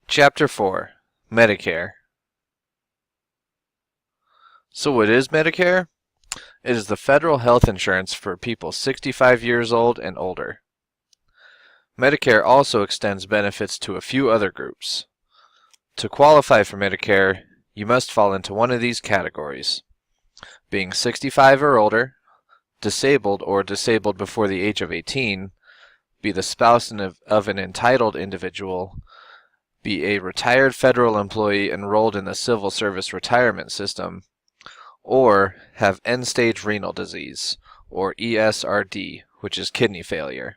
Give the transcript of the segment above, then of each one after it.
Chapter 4 Medicare. So what is Medicare? It is the federal health insurance for people 65 years old and older. Medicare also extends benefits to a few other groups. To qualify for Medicare, you must fall into one of these categories: being 65 or older, disabled or disabled before the age of 18, be the spouse of an entitled individual, be a retired federal employee enrolled in the Civil Service Retirement System, or have end-stage renal disease, or ESRD, which is kidney failure.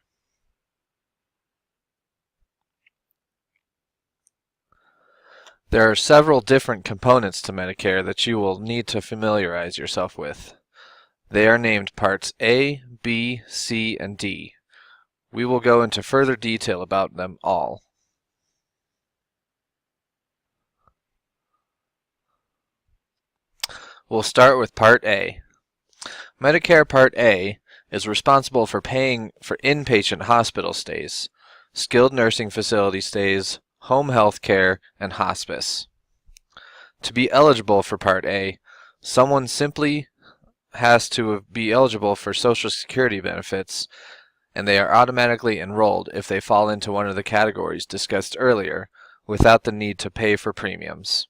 There are several different components to Medicare that you will need to familiarize yourself with. They are named Parts A, B, C, and D. We will go into further detail about them all. We'll start with Part A. Medicare Part A is responsible for paying for inpatient hospital stays, skilled nursing facility stays, home health care, and hospice. To be eligible for Part A, someone simply has to be eligible for Social Security benefits, and they are automatically enrolled if they fall into one of the categories discussed earlier, without the need to pay for premiums.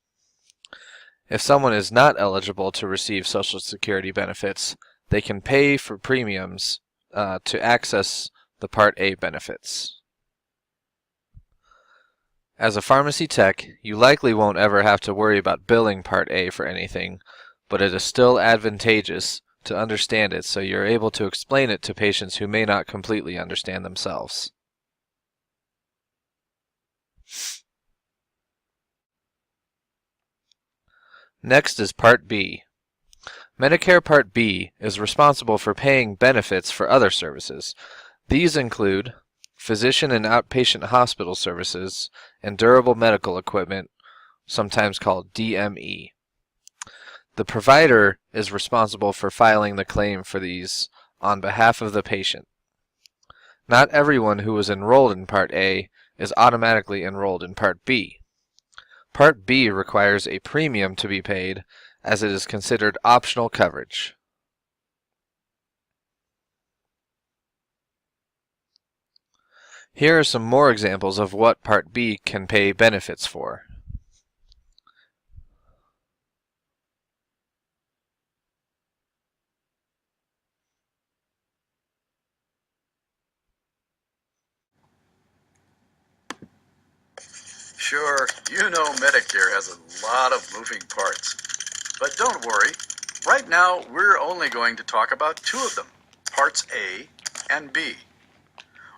If someone is not eligible to receive Social Security benefits, they can pay for premiums to access the Part A benefits. As a pharmacy tech, you likely won't ever have to worry about billing Part A for anything, but it is still advantageous to understand it so you're able to explain it to patients who may not completely understand themselves. Next is Part B. Medicare Part B is responsible for paying benefits for other services. These include physician and outpatient hospital services and durable medical equipment, sometimes called DME. The provider is responsible for filing the claim for these on behalf of the patient. Not everyone who was enrolled in Part A is automatically enrolled in Part B. Part B requires a premium to be paid, as it is considered optional coverage. Here are some more examples of what Part B can pay benefits for. Sure, you know Medicare has a lot of moving parts. But don't worry, right now we're only going to talk about two of them, Parts A and B.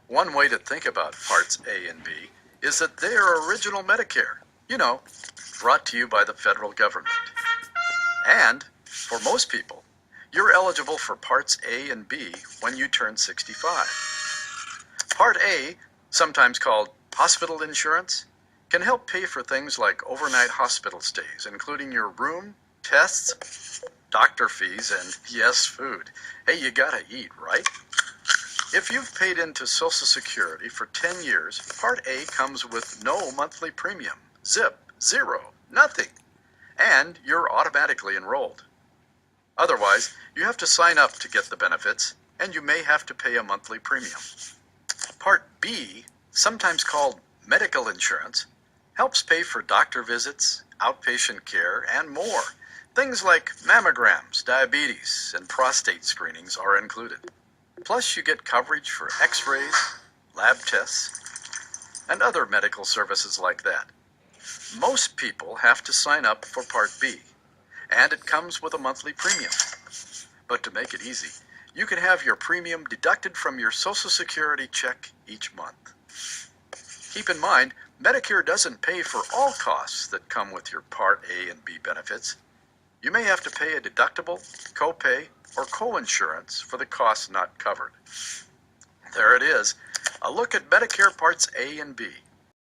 One way to think about Parts A and B is that they are original Medicare, brought to you by the federal government. And, for most people, you're eligible for Parts A and B when you turn 65. Part A, sometimes called hospital insurance, can help pay for things like overnight hospital stays, including your room, tests, doctor fees, and yes, food. Hey, you gotta eat, right? If you've paid into Social Security for 10 years, Part A comes with no monthly premium. Zip, zero, nothing. And you're automatically enrolled. Otherwise, you have to sign up to get the benefits, and you may have to pay a monthly premium. Part B, sometimes called medical insurance, helps pay for doctor visits, outpatient care, and more. Things like mammograms, diabetes, and prostate screenings are included. Plus, you get coverage for x-rays, lab tests, and other medical services like that. Most people have to sign up for Part B, and it comes with a monthly premium. But to make it easy, you can have your premium deducted from your Social Security check each month. Keep in mind, Medicare doesn't pay for all costs that come with your Part A and B benefits. You may have to pay a deductible, copay, or co-insurance for the costs not covered. There it is, a look at Medicare Parts A and B.